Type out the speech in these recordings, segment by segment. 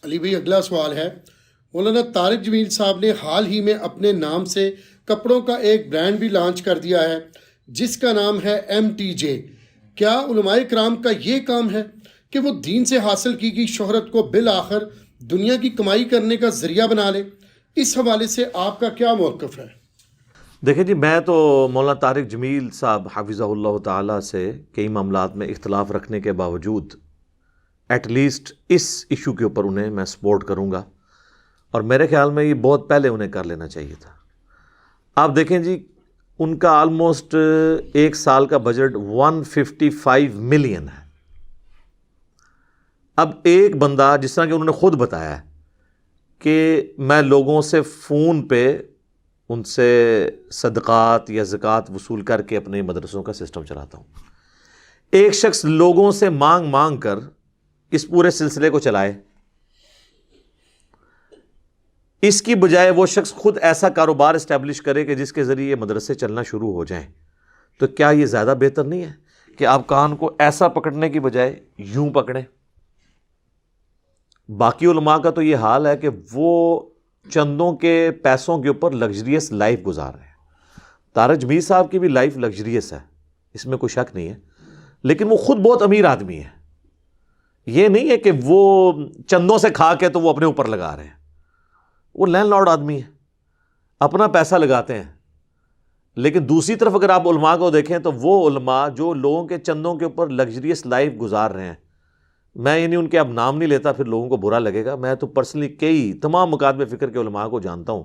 علی بھائی اگلا سوال ہے، مولانا طارق جمیل صاحب نے حال ہی میں اپنے نام سے کپڑوں کا ایک برانڈ بھی لانچ کر دیا ہے جس کا نام ہے MTJ۔ کیا علماء کرام کا یہ کام ہے کہ وہ دین سے حاصل کی گئی شہرت کو بالآخر دنیا کی کمائی کرنے کا ذریعہ بنا لے؟ اس حوالے سے آپ کا کیا موقف ہے؟ دیکھیں جی، میں تو مولانا طارق جمیل صاحب حفظہ اللہ تعالیٰ سے کئی معاملات میں اختلاف رکھنے کے باوجود ایٹ لیسٹ اس ایشو کے اوپر انہیں میں سپورٹ کروں گا، اور میرے خیال میں یہ بہت پہلے انہیں کر لینا چاہیے تھا۔ آپ دیکھیں جی، ان کا آلموسٹ ایک سال کا بجٹ 155 ملین ہے۔ اب ایک بندہ، جس طرح کہ انہوں نے خود بتایا ہے کہ میں لوگوں سے فون پہ ان سے صدقات یا زکوٰۃ وصول کر کے اپنے مدرسوں کا سسٹم چلاتا ہوں، ایک شخص لوگوں سے مانگ مانگ کر اس پورے سلسلے کو چلائے، اس کی بجائے وہ شخص خود ایسا کاروبار اسٹیبلش کرے کہ جس کے ذریعے یہ مدرسے چلنا شروع ہو جائیں، تو کیا یہ زیادہ بہتر نہیں ہے کہ آپ کان کو ایسا پکڑنے کی بجائے یوں پکڑیں؟ باقی علماء کا تو یہ حال ہے کہ وہ چندوں کے پیسوں کے اوپر لگژریس لائف گزار رہے ہیں۔ طارق جمیل صاحب کی بھی لائف لگژریس ہے، اس میں کوئی شک نہیں ہے، لیکن وہ خود بہت امیر آدمی ہے۔ یہ نہیں ہے کہ وہ چندوں سے کھا کے تو وہ اپنے اوپر لگا رہے ہیں، وہ لینڈ لارڈ آدمی ہے، اپنا پیسہ لگاتے ہیں۔ لیکن دوسری طرف اگر آپ علماء کو دیکھیں تو وہ علماء جو لوگوں کے چندوں کے اوپر لگژریس لائف گزار رہے ہیں، میں یعنی ان کے اب نام نہیں لیتا، پھر لوگوں کو برا لگے گا، میں تو پرسنلی کئی تمام مکاتب فکر کے علماء کو جانتا ہوں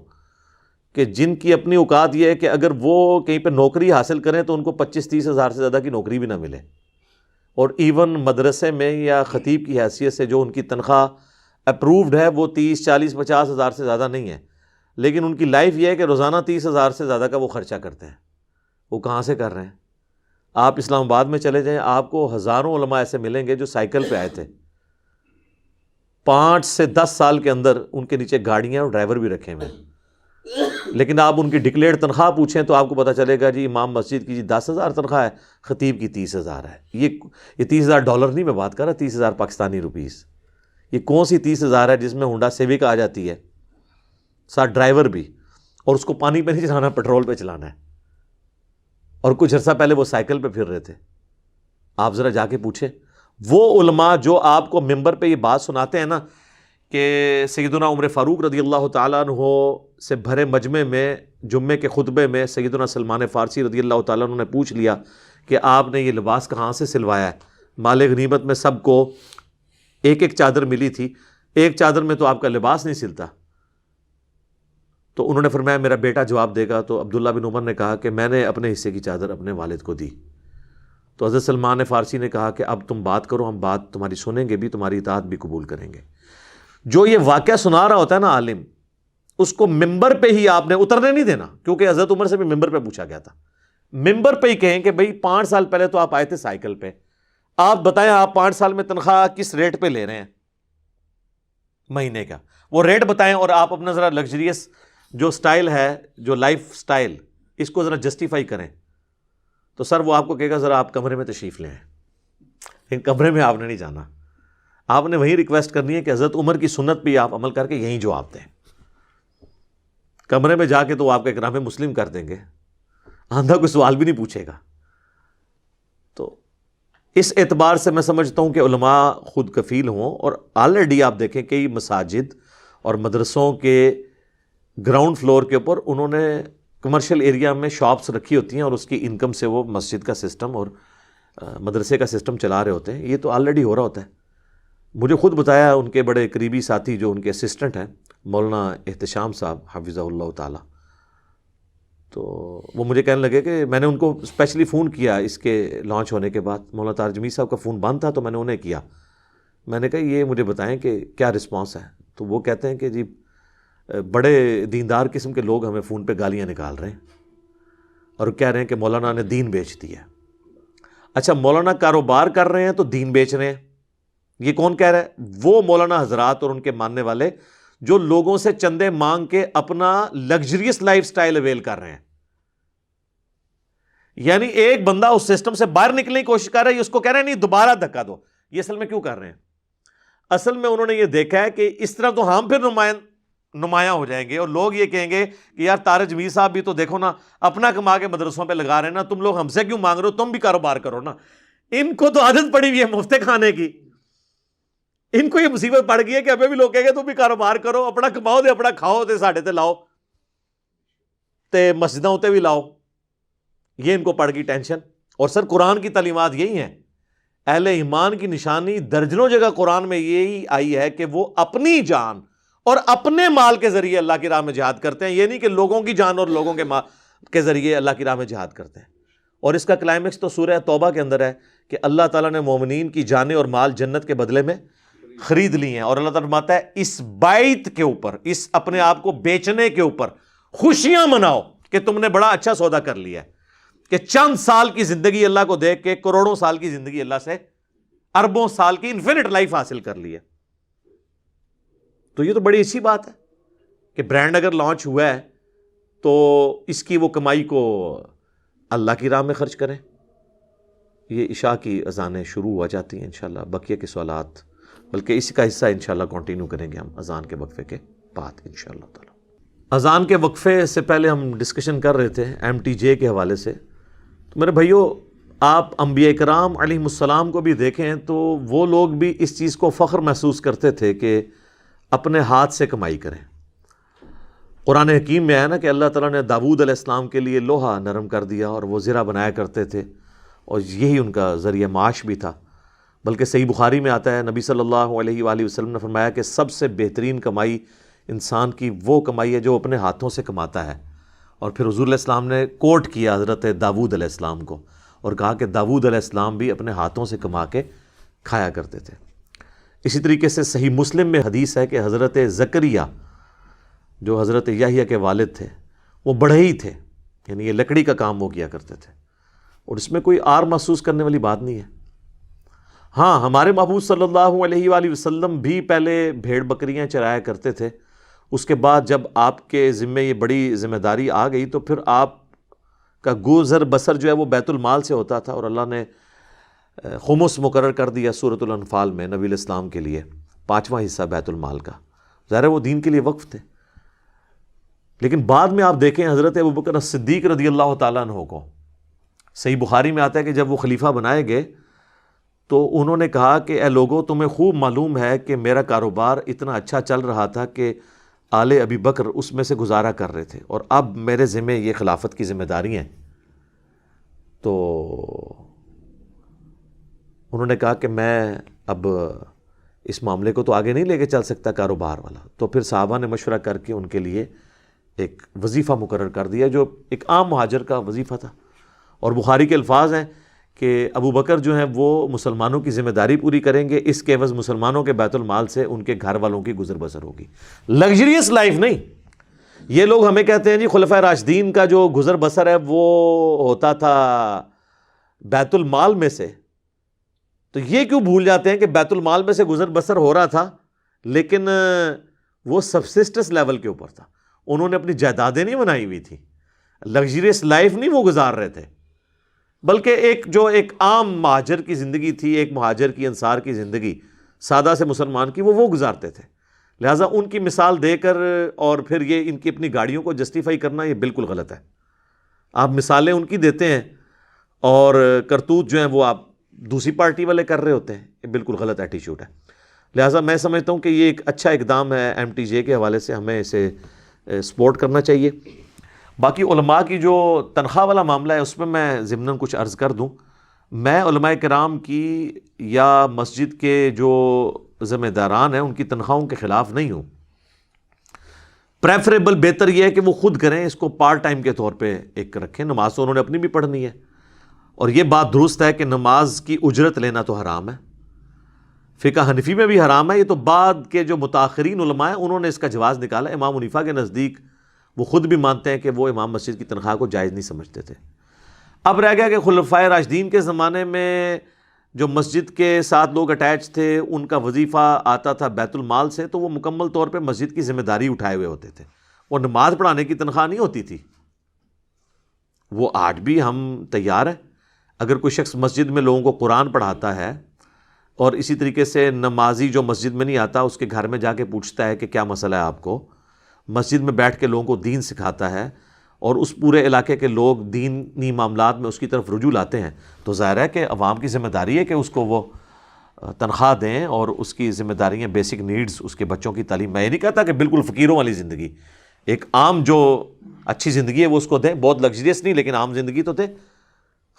کہ جن کی اپنی اوقات یہ ہے کہ اگر وہ کہیں پہ نوکری حاصل کریں تو ان کو 25-30 ہزار سے زیادہ کی نوکری بھی نہ ملے، اور ایون مدرسے میں یا خطیب کی حیثیت سے جو ان کی تنخواہ اپرووڈ ہے وہ 30-40-50 ہزار سے زیادہ نہیں ہے، لیکن ان کی لائف یہ ہے کہ روزانہ 30 ہزار سے زیادہ کا وہ خرچہ کرتے ہیں۔ وہ کہاں سے کر رہے ہیں؟ آپ اسلام آباد میں چلے جائیں، آپ کو ہزاروں علماء ایسے ملیں گے جو سائیکل پہ آئے تھے، 5 سے 10 سال کے اندر ان کے نیچے گاڑیاں اور ڈرائیور بھی رکھے ہوئے ہیں، لیکن آپ ان کی ڈکلیئرڈ تنخواہ پوچھیں تو آپ کو پتہ چلے گا جی امام مسجد کی جی 10,000 تنخواہ ہے، خطیب کی 30,000 ہے۔ یہ 30,000 ڈالر نہیں میں بات کر رہا، 30,000 پاکستانی روپیز۔ یہ کون سی 30,000 ہے جس میں ہونڈا سیوک آ جاتی ہے، ساتھ ڈرائیور بھی، اور اس کو پانی پہ نہیں چلانا، پیٹرول پہ چلانا ہے، اور کچھ عرصہ پہلے وہ سائیکل پہ پھر رہے تھے۔ آپ ذرا جا کے پوچھیں وہ علماء جو آپ کو ممبر پہ یہ بات سناتے ہیں نا کہ سیدنا عمر فاروق رضی اللہ تعالیٰ عنہ سے بھرے مجمع میں جمعے کے خطبے میں سیدنا سلمان فارسی رضی اللہ تعالیٰ عنہ نے پوچھ لیا کہ آپ نے یہ لباس کہاں سے سلوایا ہے؟ مال غنیمت میں سب کو ایک ایک چادر ملی تھی، ایک چادر میں تو آپ کا لباس نہیں سلتا۔ تو انہوں نے فرمایا میرا بیٹا جواب دے گا، تو عبداللہ بن عمر نے کہا کہ میں نے اپنے حصے کی چادر اپنے والد کو دی۔ تو حضرت سلمان فارسی نے کہا کہ اب تم بات کرو، ہم بات تمہاری سنیں گے بھی، تمہاری اطاعت بھی قبول کریں گے۔ جو یہ واقعہ سنا رہا ہوتا ہے نا عالم، اس کو ممبر پہ ہی آپ نے اترنے نہیں دینا، کیونکہ حضرت عمر سے بھی ممبر پہ پوچھا گیا تھا۔ ممبر پہ ہی کہیں کہ بھئی 5 سال پہلے تو آپ آئے تھے سائیکل پہ، آپ بتائیں آپ 5 سال میں تنخواہ کس ریٹ پہ لے رہے ہیں مہینے کا، وہ ریٹ بتائیں، اور آپ اپنا ذرا لگژریس جو سٹائل ہے، جو لائف سٹائل، اس کو ذرا جسٹیفائی کریں۔ تو سر وہ آپ کو کہے گا ذرا آپ کمرے میں تشریف لیں، لیکن کمرے میں آپ نے نہیں جانا، آپ نے وہی ریکویسٹ کرنی ہے کہ حضرت عمر کی سنت پہ آپ عمل کر کے یہیں جواب دیں۔ کمرے میں جا کے تو آپ کا اکرام مسلم کر دیں گے، آندھا کوئی سوال بھی نہیں پوچھے گا۔ تو اس اعتبار سے میں سمجھتا ہوں کہ علماء خود کفیل ہوں، اور آلریڈی آپ دیکھیں کئی مساجد اور مدرسوں کے گراؤنڈ فلور کے اوپر انہوں نے کمرشل ایریا میں شاپس رکھی ہوتی ہیں، اور اس کی انکم سے وہ مسجد کا سسٹم اور مدرسے کا سسٹم چلا رہے ہوتے ہیں۔ یہ تو آلریڈی ہو رہا ہوتا ہے۔ مجھے خود بتایا ان کے بڑے قریبی ساتھی جو ان کے اسسٹنٹ ہیں، مولانا احتشام صاحب حفظہ اللہ تعالی، تو وہ مجھے کہنے لگے کہ میں نے ان کو اسپیشلی فون کیا اس کے لانچ ہونے کے بعد، مولانا طارق جمیل صاحب کا فون بند تھا تو میں نے انہیں کیا، میں نے کہا یہ مجھے بتائیں کہ کیا رسپانس ہے؟ تو وہ کہتے ہیں کہ جی بڑے دیندار قسم کے لوگ ہمیں فون پہ گالیاں نکال رہے ہیں اور کہہ رہے ہیں کہ مولانا نے دین بیچ دیا۔ اچھا، مولانا کاروبار کر رہے ہیں تو دین بیچ رہے ہیں، یہ کون کہہ رہا ہے؟ وہ مولانا حضرات اور ان کے ماننے والے جو لوگوں سے چندے مانگ کے اپنا لگژریس لائف سٹائل اویل کر رہے ہیں۔ یعنی ایک بندہ اس سسٹم سے باہر نکلنے کی کوشش کر رہا ہے، اس کو کہہ رہے ہیں نہیں دوبارہ دھکا دو، یہ اصل میں کیوں کر رہے ہیں؟ اصل میں انہوں نے یہ دیکھا ہے کہ اس طرح تو ہم پھر نمایاں ہو جائیں گے، اور لوگ یہ کہیں گے کہ یار طارق جمیل صاحب بھی تو دیکھو نا اپنا کما کے مدرسوں پہ لگا رہے ہیں نا، تم لوگ ہم سے کیوں مانگ رہے ہو، تم بھی کاروبار کرو نا۔ ان کو تو عادت پڑی ہوئی ہے مفت کھانے کی، ان کو یہ مصیبت پڑ گئی ہے کہ ابھی بھی لوگ کہیں گے تم بھی کاروبار کرو، اپنا کماؤ دے، اپنا کھاؤ دے، ساڈے تے لاؤ تے مسجدوں تے بھی لاؤ۔ یہ ان کو پڑ گئی ٹینشن۔ اور سر قرآن کی تعلیمات یہی ہیں، اہل ایمان کی نشانی درجنوں جگہ قرآن میں یہی آئی ہے کہ وہ اپنی جان اور اپنے مال کے ذریعے اللہ کی راہ میں جہاد کرتے ہیں، یہ نہیں کہ لوگوں کی جان اور لوگوں کے مال کے ذریعے اللہ کی راہ میں جہاد کرتے ہیں۔ اور اس کا کلائمیکس تو سورہ توبہ کے اندر ہے کہ اللہ تعالیٰ نے مومنین کی جانیں اور مال جنت کے بدلے میں خرید لی ہیں، اور اللہ تعالیٰ فرماتا ہے اس بائت کے اوپر، اس اپنے آپ کو بیچنے کے اوپر خوشیاں مناؤ کہ تم نے بڑا اچھا سودا کر لیا ہے، کہ چند سال کی زندگی اللہ کو دیکھ کے کروڑوں سال کی زندگی اللہ سے، اربوں سال کی انفینٹ لائف حاصل کر لی ہے۔ تو یہ تو بڑی اچھی بات ہے کہ برانڈ اگر لانچ ہوا ہے تو اس کی وہ کمائی کو اللہ کی راہ میں خرچ کریں۔ یہ عشاء کی اذانیں شروع ہو جاتی ہیں انشاءاللہ، بقیہ کے سوالات بلکہ اس کا حصہ انشاءاللہ کنٹینیو کریں گے ہم اذان کے وقفے کے بعد انشاءاللہ تعالی۔ اذان کے وقفے سے پہلے ہم ڈسکشن کر رہے تھے MTJ کے حوالے سے۔ تو میرے بھائیو، آپ انبیاء کرام علیہ السلام کو بھی دیکھیں تو وہ لوگ بھی اس چیز کو فخر محسوس کرتے تھے کہ اپنے ہاتھ سے کمائی کریں۔ قرآن حکیم میں ہے نا کہ اللہ تعالیٰ نے داؤد علیہ السلام کے لیے لوہا نرم کر دیا اور وہ زرہ بنایا کرتے تھے، اور یہی ان کا ذریعہ معاش بھی تھا۔ بلکہ صحیح بخاری میں آتا ہے، نبی صلی اللہ علیہ وآلہ وسلم نے فرمایا کہ سب سے بہترین کمائی انسان کی وہ کمائی ہے جو اپنے ہاتھوں سے کماتا ہے۔ اور پھر حضور علیہ السلام نے کوٹ کیا حضرت داؤد علیہ السلام کو اور کہا کہ داؤد علیہ السلام بھی اپنے ہاتھوں سے کما کے کھایا کرتے تھے۔ اسی طریقے سے صحیح مسلم میں حدیث ہے کہ حضرت زکریا جو حضرت یحییٰ کے والد تھے وہ بڑھئی تھے، یعنی یہ لکڑی کا کام وہ کیا کرتے تھے، اور اس میں کوئی آر محسوس کرنے والی بات نہیں ہے۔ ہاں، ہمارے محبوب صلی اللہ علیہ وآلہ وسلم بھی پہلے بھیڑ بکریاں چرایا کرتے تھے، اس کے بعد جب آپ کے ذمے یہ بڑی ذمہ داری آ گئی تو پھر آپ کا گزر بسر جو ہے وہ بیت المال سے ہوتا تھا، اور اللہ نے خمس مقرر کر دیا سورۃ الانفال میں نبی علیہ السلام کے لیے 5واں حصہ بیت المال کا۔ ظاہر ہے وہ دین کے لیے وقف تھے، لیکن بعد میں آپ دیکھیں حضرت ابوبکر صدیق رضی اللہ تعالیٰ عنہ کو، صحیح بخاری میں آتا ہے کہ جب وہ خلیفہ بنائے گئے تو انہوں نے کہا کہ اے لوگوں، تمہیں خوب معلوم ہے کہ میرا کاروبار اتنا اچھا چل رہا تھا کہ آل ابی بکر اس میں سے گزارا کر رہے تھے، اور اب میرے ذمہ یہ خلافت کی ذمہ داری ہیں۔ تو انہوں نے کہا کہ میں اب اس معاملے کو تو آگے نہیں لے کے چل سکتا کاروبار والا، تو پھر صحابہ نے مشورہ کر کے ان کے لیے ایک وظیفہ مقرر کر دیا جو ایک عام مہاجر کا وظیفہ تھا۔ اور بخاری کے الفاظ ہیں کہ ابو بکر جو ہیں وہ مسلمانوں کی ذمہ داری پوری کریں گے، اس کے عوض مسلمانوں کے بیت المال سے ان کے گھر والوں کی گزر بسر ہوگی۔ لگژریس لائف نہیں۔ یہ لوگ ہمیں کہتے ہیں جی خلفائے راشدین کا جو گزر بسر ہے وہ ہوتا تھا بیت المال میں سے، تو یہ کیوں بھول جاتے ہیں کہ بیت المال میں سے گزر بسر ہو رہا تھا لیکن وہ سبسسٹنس لیول کے اوپر تھا، انہوں نے اپنی جائیدادیں نہیں بنائی ہوئی تھی، لگژریس لائف نہیں وہ گزار رہے تھے، بلکہ ایک عام مہاجر کی زندگی تھی، ایک مہاجر کی انصار کی زندگی سادہ سے مسلمان کی وہ گزارتے تھے۔ لہٰذا ان کی مثال دے کر اور پھر یہ ان کی اپنی گاڑیوں کو جسٹیفائی کرنا یہ بالکل غلط ہے۔ آپ مثالیں ان کی دیتے ہیں اور کرتوت جو ہیں وہ آپ دوسری پارٹی والے کر رہے ہوتے ہیں، یہ بالکل غلط ایٹیچیوڈ ہے۔ لہٰذا میں سمجھتا ہوں کہ یہ ایک اچھا اقدام ہے MTJ کے حوالے سے، ہمیں اسے سپورٹ کرنا چاہیے۔ باقی علماء کی جو تنخواہ والا معاملہ ہے اس میں میں ضمناً کچھ عرض کر دوں، میں علماء کرام کی یا مسجد کے جو ذمہ داران ہیں ان کی تنخواہوں کے خلاف نہیں ہوں۔ پریفریبل بہتر یہ ہے کہ وہ خود کریں، اس کو پارٹ ٹائم کے طور پہ ایک رکھیں۔ نماز تو انہوں نے اپنی بھی پڑھنی ہے، اور یہ بات درست ہے کہ نماز کی اجرت لینا تو حرام ہے، فقہ حنفی میں بھی حرام ہے۔ یہ تو بعد کے جو متاخرین علماء ہیں انہوں نے اس کا جواز نکالا۔ امام حنیفہ کے نزدیک وہ خود بھی مانتے ہیں کہ وہ امام مسجد کی تنخواہ کو جائز نہیں سمجھتے تھے۔ اب رہ گیا کہ خلفائے راشدین کے زمانے میں جو مسجد کے ساتھ لوگ اٹیچ تھے ان کا وظیفہ آتا تھا بیت المال سے، تو وہ مکمل طور پہ مسجد کی ذمہ داری اٹھائے ہوئے ہوتے تھے، وہ نماز پڑھانے کی تنخواہ نہیں ہوتی تھی۔ وہ آج بھی ہم تیار ہیں، اگر کوئی شخص مسجد میں لوگوں کو قرآن پڑھاتا ہے، اور اسی طریقے سے نمازی جو مسجد میں نہیں آتا اس کے گھر میں جا کے پوچھتا ہے کہ کیا مسئلہ ہے آپ کو، مسجد میں بیٹھ کے لوگوں کو دین سکھاتا ہے اور اس پورے علاقے کے لوگ دینی معاملات میں اس کی طرف رجوع لاتے ہیں، تو ظاہر ہے کہ عوام کی ذمہ داری ہے کہ اس کو وہ تنخواہ دیں اور اس کی ذمہ داریاں، بیسک نیڈز، اس کے بچوں کی تعلیم. میں یہ نہیں کہتا کہ بالکل فقیروں والی زندگی، ایک عام جو اچھی زندگی ہے وہ اس کو دیں، بہت لگژریس نہیں لیکن عام زندگی تو دیں،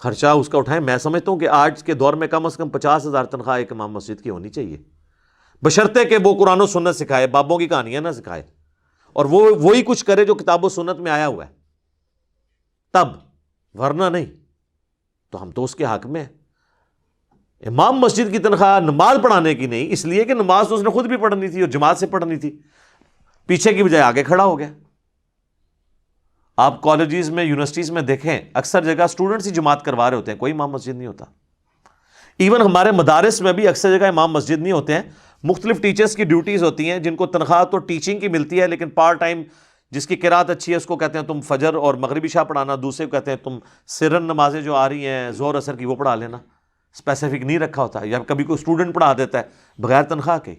خرچہ اس کا اٹھائیں. میں سمجھتا ہوں کہ آج کے دور میں کم از کم 50,000 تنخواہ ایک امام مسجد کی ہونی چاہیے، بشرطے کہ وہ قرآن و سنت سکھائے، بابوں کی کہانیاں نہ سکھائے، اور وہ وہی کچھ کرے جو کتاب و سنت میں آیا ہوا ہے، تب، ورنہ نہیں تو ہم تو اس کے حق میں ہیں. امام مسجد کی تنخواہ نماز پڑھانے کی نہیں، اس لیے کہ نماز تو اس نے خود بھی پڑھنی تھی اور جماعت سے پڑھنی تھی، پیچھے کی بجائے آگے کھڑا ہو گیا. آپ کالجز میں، یونیورسٹیز میں دیکھیں، اکثر جگہ اسٹوڈنٹس ہی جماعت کروا رہے ہوتے ہیں، کوئی امام مسجد نہیں ہوتا. ایون ہمارے مدارس میں بھی اکثر جگہ امام مسجد نہیں ہوتے ہیں، مختلف ٹیچرز کی ڈیوٹیز ہوتی ہیں جن کو تنخواہ تو ٹیچنگ کی ملتی ہے، لیکن پارٹ ٹائم جس کی قرات اچھی ہے اس کو کہتے ہیں تم فجر اور مغربی عشاء پڑھانا، دوسرے کو کہتے ہیں تم سرن نمازیں جو آ رہی ہیں ظہر اثر کی وہ پڑھا لینا. اسپیسیفک نہیں رکھا ہوتا، یا کبھی کوئی اسٹوڈنٹ پڑھا دیتا ہے بغیر تنخواہ کے،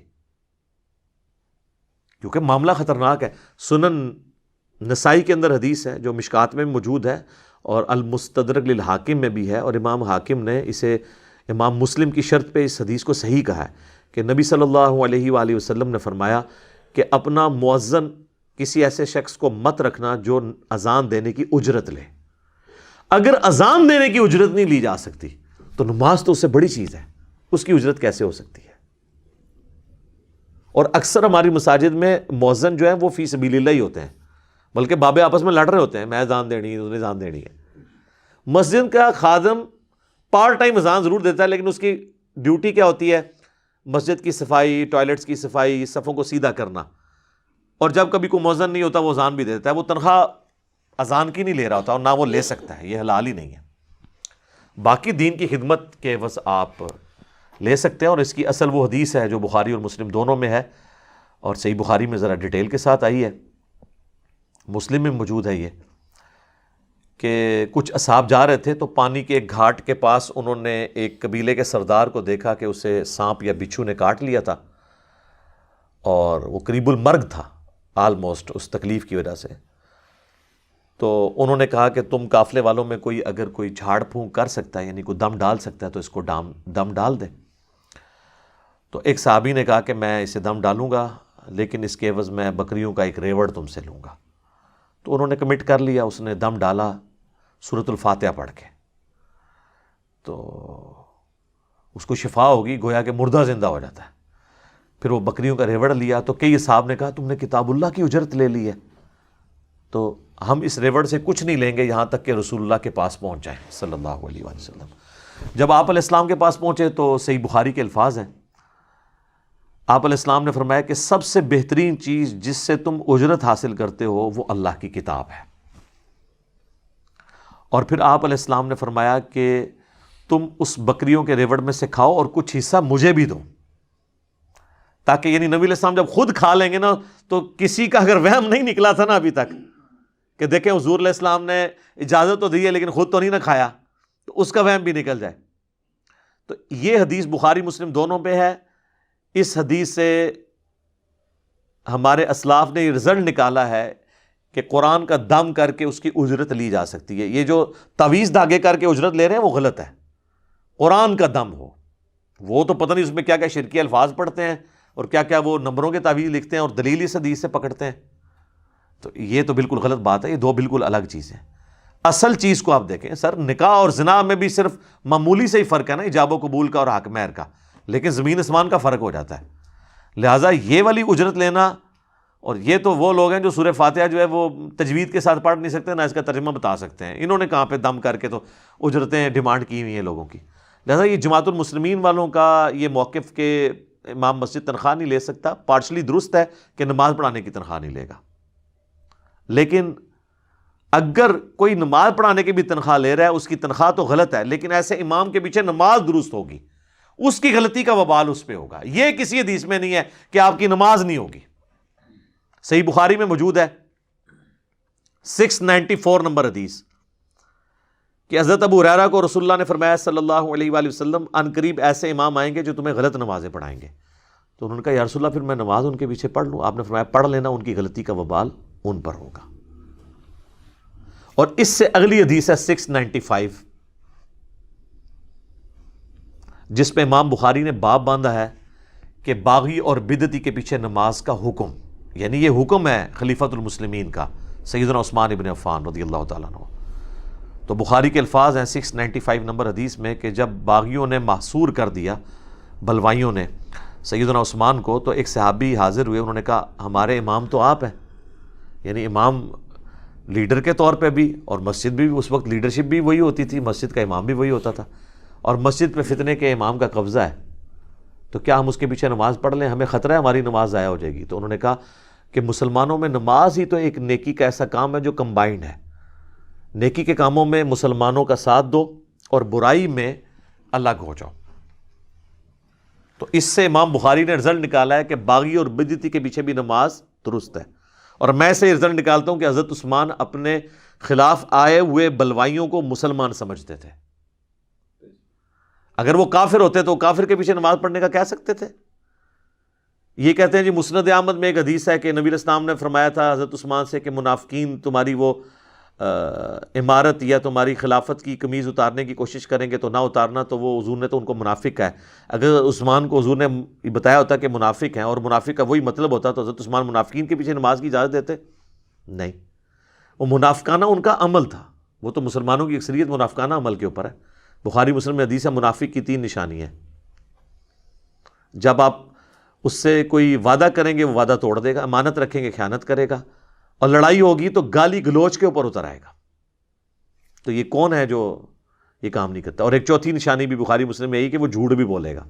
کیونکہ معاملہ خطرناک ہے. سنن نسائی کے اندر حدیث ہے جو مشکات میں موجود ہے اور المستدرک للحاکم میں بھی ہے، اور امام حاکم نے اسے امام مسلم کی شرط پہ اس حدیث کو صحیح کہا ہے کہ نبی صلی اللہ علیہ وآلہ وسلم نے فرمایا کہ اپنا مؤذن کسی ایسے شخص کو مت رکھنا جو اذان دینے کی اجرت لے. اگر اذان دینے کی اجرت نہیں لی جا سکتی تو نماز تو اس سے بڑی چیز ہے، اس کی اجرت کیسے ہو سکتی ہے؟ اور اکثر ہماری مساجد میں مؤذن جو ہیں وہ فی سبیل اللہ ہی ہوتے ہیں، بلکہ بابے آپس میں لڑ رہے ہوتے ہیں، میں اذان دینی ہے، انہیں اذان دینی ہے. مسجد کا خادم پارٹ ٹائم اذان ضرور دیتا ہے، لیکن اس کی ڈیوٹی کیا ہوتی ہے؟ مسجد کی صفائی، ٹوائلٹس کی صفائی، صفوں کو سیدھا کرنا. اور جب کبھی کوئی مؤذن نہیں ہوتا وہ اذان بھی دیتا ہے، وہ تنخواہ اذان کی نہیں لے رہا ہوتا اور نہ وہ لے سکتا ہے، یہ حلال ہی نہیں ہے. باقی دین کی خدمت کے عوض آپ لے سکتے ہیں، اور اس کی اصل وہ حدیث ہے جو بخاری اور مسلم دونوں میں ہے، اور صحیح بخاری میں ذرا ڈیٹیل کے ساتھ آئی ہے، مسلم میں موجود ہے یہ، کہ کچھ اصحاب جا رہے تھے تو پانی کے ایک گھاٹ کے پاس انہوں نے ایک قبیلے کے سردار کو دیکھا کہ اسے سانپ یا بچھو نے کاٹ لیا تھا اور وہ قریب المرگ تھا آلموسٹ اس تکلیف کی وجہ سے. تو انہوں نے کہا کہ تم قافلے والوں میں کوئی اگر کوئی جھاڑ پھونک کر سکتا ہے، یعنی کوئی دم ڈال سکتا ہے تو اس کو دم ڈال دے. تو ایک صحابی نے کہا کہ میں اسے دم ڈالوں گا لیکن اس کے عوض میں بکریوں کا ایک ریوڑ تم سے لوں گا. تو انہوں نے کمٹ کر لیا، اس نے دم ڈالا سورۃ الفاتحہ پڑھ کے، تو اس کو شفا ہوگی، گویا کہ مردہ زندہ ہو جاتا ہے. پھر وہ بکریوں کا ریوڑ لیا تو کئی صاحب نے کہا تم نے کتاب اللہ کی اجرت لے لی ہے، تو ہم اس ریوڑ سے کچھ نہیں لیں گے یہاں تک کہ رسول اللہ کے پاس پہنچ جائیں صلی اللہ علیہ وآلہ وسلم. جب آپ علیہ السلام کے پاس پہنچے تو صحیح بخاری کے الفاظ ہیں، آپ علیہ السلام نے فرمایا کہ سب سے بہترین چیز جس سے تم اجرت حاصل کرتے ہو وہ اللہ کی کتاب ہے. اور پھر آپ علیہ السلام نے فرمایا کہ تم اس بکریوں کے ریوڑ میں سے کھاؤ اور کچھ حصہ مجھے بھی دو، تاکہ یعنی نبی علیہ السلام جب خود کھا لیں گے نا تو کسی کا اگر وہم نہیں نکلا تھا نا ابھی تک کہ دیکھیں حضور علیہ السلام نے اجازت تو دی ہے لیکن خود تو نہیں نہ کھایا، تو اس کا وہم بھی نکل جائے. تو یہ حدیث بخاری مسلم دونوں پہ ہے. اس حدیث سے ہمارے اسلاف نے یہ رزلٹ نکالا ہے کہ قرآن کا دم کر کے اس کی اجرت لی جا سکتی ہے. یہ جو تعویذ دھاگے کر کے اجرت لے رہے ہیں وہ غلط ہے. قرآن کا دم ہو، وہ تو پتہ نہیں اس میں کیا کیا شرکی الفاظ پڑھتے ہیں اور کیا کیا وہ نمبروں کے تعویذ لکھتے ہیں اور دلیل اس حدیث سے پکڑتے ہیں، تو یہ تو بالکل غلط بات ہے. یہ دو بالکل الگ چیزیں. اصل چیز کو آپ دیکھیں سر، نکاح اور زنا میں بھی صرف معمولی سے ہی فرق ہے نا، ایجاب و قبول کا اور حق مہر کا، لیکن زمین آسمان کا فرق ہو جاتا ہے. لہٰذا یہ والی اجرت لینا، اور یہ تو وہ لوگ ہیں جو سورہ فاتحہ جو ہے وہ تجوید کے ساتھ پڑھ نہیں سکتے نہ اس کا ترجمہ بتا سکتے ہیں، انہوں نے کہاں پہ دم کر کے تو اجرتیں ڈیمانڈ کی ہوئی ہیں لوگوں کی. لہٰذا یہ جماعت المسلمین والوں کا یہ موقف کہ امام مسجد تنخواہ نہیں لے سکتا پارشلی درست ہے کہ نماز پڑھانے کی تنخواہ نہیں لے گا، لیکن اگر کوئی نماز پڑھانے کی بھی تنخواہ لے رہا ہے اس کی تنخواہ تو غلط ہے، لیکن ایسے امام کے پیچھے نماز درست ہوگی، اس کی غلطی کا وبال اس پہ ہوگا. یہ کسی حدیث میں نہیں ہے کہ آپ کی نماز نہیں ہوگی. صحیح بخاری میں موجود ہے 694 نمبر حدیث کہ حضرت ابو ہریرہ کو رسول اللہ نے فرمایا صلی اللہ علیہ وآلہ وسلم ان قریب ایسے امام آئیں گے جو تمہیں غلط نمازیں پڑھائیں گے. تو انہوں نے کہا یا رسول اللہ پھر میں نماز ان کے پیچھے پڑھ لوں؟ آپ نے فرمایا پڑھ لینا، ان کی غلطی کا وبال ان پر ہوگا. اور اس سے اگلی حدیث ہے 695 جس پہ امام بخاری نے باب باندھا ہے کہ باغی اور بدعتی کے پیچھے نماز کا حکم، یعنی یہ حکم ہے خلیفۃ المسلمین کا سیدنا عثمان ابن عفان رضی اللہ تعالیٰ عنہ. تو بخاری کے الفاظ ہیں 695 نمبر حدیث میں کہ جب باغیوں نے محصور کر دیا، بلوائیوں نے سیدنا عثمان کو، تو ایک صحابی حاضر ہوئے، انہوں نے کہا ہمارے امام تو آپ ہیں، یعنی امام لیڈر کے طور پہ بھی، اور مسجد بھی اس وقت لیڈرشپ بھی وہی ہوتی تھی، مسجد کا امام بھی وہی ہوتا تھا، اور مسجد پہ فتنے کے امام کا قبضہ ہے، تو کیا ہم اس کے پیچھے نماز پڑھ لیں؟ ہمیں خطرہ ہے ہماری نماز ضائع ہو جائے گی. تو انہوں نے کہا کہ مسلمانوں میں نماز ہی تو ایک نیکی کا ایسا کام ہے جو کمبائنڈ ہے. نیکی کے کاموں میں مسلمانوں کا ساتھ دو اور برائی میں الگ ہو جاؤ. تو اس سے امام بخاری نے رزلٹ نکالا ہے کہ باغی اور بدعتی کے پیچھے بھی نماز درست ہے. اور میں سے رزلٹ نکالتا ہوں کہ حضرت عثمان اپنے خلاف آئے ہوئے بلوائیوں کو مسلمان سمجھتے تھے. اگر وہ کافر ہوتے تو کافر کے پیچھے نماز پڑھنے کا کہہ سکتے تھے. یہ کہتے ہیں جی مسند احمد میں ایک حدیث ہے کہ نبی علیہ السلام نے فرمایا تھا حضرت عثمان سے کہ منافقین تمہاری وہ امارت یا تمہاری خلافت کی قمیض اتارنے کی کوشش کریں گے تو نہ اتارنا، تو وہ حضور نے تو ان کو منافق کہا ہے. اگر عثمان کو حضور نے بتایا ہوتا کہ منافق ہیں اور منافق کا وہی مطلب ہوتا تو حضرت عثمان منافقین کے پیچھے نماز کی اجازت دیتے؟ نہیں. وہ منافقانہ ان کا عمل تھا، وہ تو مسلمانوں کی اکثریت منافقانہ عمل کے اوپر ہے. بخاری مسلم میں حدیث ہے منافق کی 3 نشانی ہیں. جب آپ اس سے کوئی وعدہ کریں گے وہ وعدہ توڑ دے گا، امانت رکھیں گے خیانت کرے گا، اور لڑائی ہوگی تو گالی گلوچ کے اوپر اتر آئے گا. تو یہ کون ہے جو یہ کام نہیں کرتا؟ اور ایک چوتھی نشانی بھی بخاری مسلم میں یہی کہ وہ جھوٹ بھی بولے گا.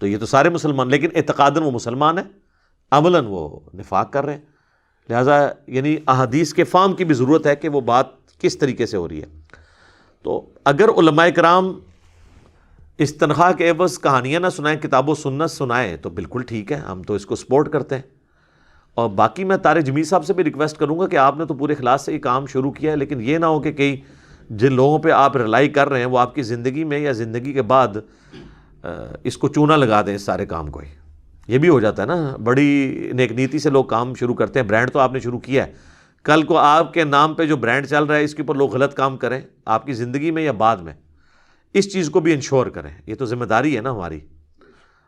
تو یہ تو سارے مسلمان، لیکن اعتقاداً وہ مسلمان ہیں، عملاً وہ نفاق کر رہے ہیں. لہٰذا یعنی احادیث کے فہم کی بھی ضرورت ہے کہ وہ بات کس طریقے سے ہو رہی ہے. تو اگر علماء کرام اس تنخواہ کے عوض کہانیاں نہ سنائیں، کتاب و سنت سنائیں تو بالکل ٹھیک ہے، ہم تو اس کو سپورٹ کرتے ہیں. اور باقی میں طارق جمیل صاحب سے بھی ریکویسٹ کروں گا کہ آپ نے تو پورے اخلاص سے یہ کام شروع کیا ہے، لیکن یہ نہ ہو کہ کئی جن لوگوں پہ آپ رلائی کر رہے ہیں وہ آپ کی زندگی میں یا زندگی کے بعد اس کو چونا لگا دیں اس سارے کام کو. یہ بھی ہو جاتا ہے نا، بڑی نیک نیتی سے لوگ کام شروع کرتے ہیں. برانڈ تو آپ نے شروع کیا ہے، کل کو آپ کے نام پہ جو برانڈ چل رہا ہے اس کے اوپر لوگ غلط کام کریں آپ کی زندگی میں یا بعد میں، اس چیز کو بھی انشور کریں. یہ تو ذمہ داری ہے نا ہماری.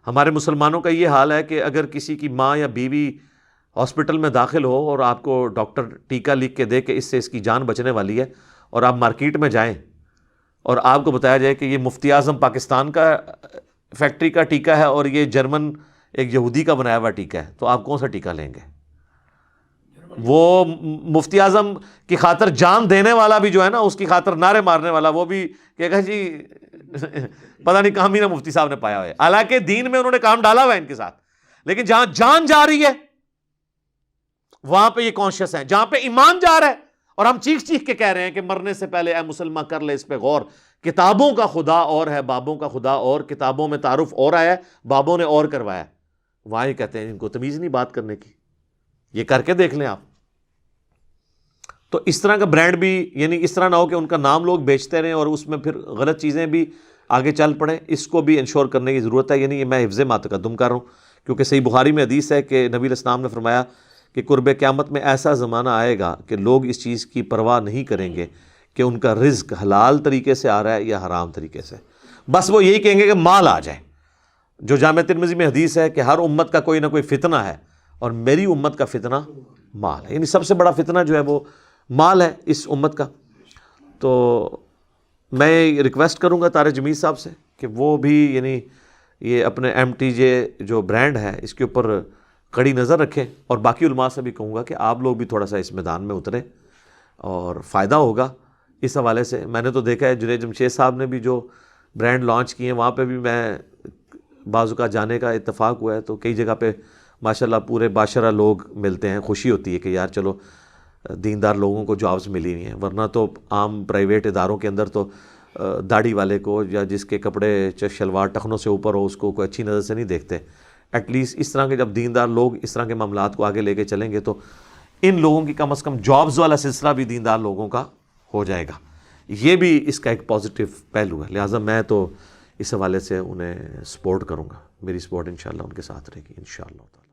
ہمارے مسلمانوں کا یہ حال ہے کہ اگر کسی کی ماں یا بیوی ہاسپٹل میں داخل ہو اور آپ کو ڈاکٹر ٹیکہ لکھ کے دے کہ اس سے اس کی جان بچنے والی ہے، اور آپ مارکیٹ میں جائیں اور آپ کو بتایا جائے کہ یہ مفتی اعظم پاکستان کا فیکٹری کا ٹیکہ ہے اور یہ جرمن ایک یہودی کا بنایا ہوا ٹیکہ ہے، تو آپ کون سا ٹیکہ لیں گے؟ وہ مفتی اعظم کی خاطر جان دینے والا بھی جو ہے نا، اس کی خاطر نعرے مارنے والا وہ بھی کہے گا جی پتہ نہیں کام ہی نہ مفتی صاحب نے پایا ہوا ہے. حالانکہ دین میں انہوں نے کام ڈالا ہوا ہے ان کے ساتھ، لیکن جہاں جان جا رہی ہے وہاں پہ یہ کانشیس ہیں. جہاں پہ ایمان جا رہا ہے اور ہم چیخ چیخ کے کہہ رہے ہیں کہ مرنے سے پہلے اے مسلمان کر لے اس پہ غور، کتابوں کا خدا اور ہے بابوں کا خدا اور، کتابوں میں تعارف اور آیا ہے بابوں نے اور کروایا ہے، وہاں یہ کہتے ہیں ان کو تمیز نہیں بات کرنے کی. یہ کر کے دیکھ لیں آپ. تو اس طرح کا برانڈ بھی، یعنی اس طرح نہ ہو کہ ان کا نام لوگ بیچتے رہیں اور اس میں پھر غلط چیزیں بھی آگے چل پڑیں. اس کو بھی انشور کرنے کی ضرورت ہے. یعنی یہ میں حفظ ما تقدم کر رہا ہوں کیونکہ صحیح بخاری میں حدیث ہے کہ نبی علیہ السلام نے فرمایا کہ قرب قیامت میں ایسا زمانہ آئے گا کہ لوگ اس چیز کی پرواہ نہیں کریں گے کہ ان کا رزق حلال طریقے سے آ رہا ہے یا حرام طریقے سے، بس وہ یہی کہیں گے کہ مال آ جائے. جو جامع ترمذی میں حدیث ہے کہ ہر امت کا کوئی نہ کوئی فتنہ ہے اور میری امت کا فتنہ مال ہے. یعنی سب سے بڑا فتنہ جو ہے وہ مال ہے اس امت کا. تو میں ریکویسٹ کروں گا طارق جمیل صاحب سے کہ وہ بھی یعنی یہ اپنے MTJ جو برانڈ ہے اس کے اوپر کڑی نظر رکھیں، اور باقی علماء سے بھی کہوں گا کہ آپ لوگ بھی تھوڑا سا اس میدان میں اتریں اور فائدہ ہوگا اس حوالے سے. میں نے تو دیکھا ہے جنید جمشید صاحب نے بھی جو برانڈ لانچ کیے ہیں وہاں پہ بھی میں بعض اوقات جانے کا اتفاق ہوا ہے، تو کئی جگہ پہ ماشاءاللہ پورے باشرہ لوگ ملتے ہیں. خوشی ہوتی ہے کہ یار چلو دیندار لوگوں کو جابز ملی ہوئی ہیں، ورنہ تو عام پرائیویٹ اداروں کے اندر تو داڑھی والے کو یا جس کے کپڑے شلوار ٹخنوں سے اوپر ہو اس کو کوئی اچھی نظر سے نہیں دیکھتے. ایٹ لیسٹ اس طرح کے جب دیندار لوگ اس طرح کے معاملات کو آگے لے کے چلیں گے تو ان لوگوں کی کم از کم جابز والا سلسلہ بھی دیندار لوگوں کا ہو جائے گا. یہ بھی اس کا ایک پازیٹیو پہلو ہے. لہٰذا میں تو اس حوالے سے انہیں سپورٹ کروں گا. میری سپورٹ انشاءاللہ ان کے ساتھ رہے گی انشاءاللہ تعالی.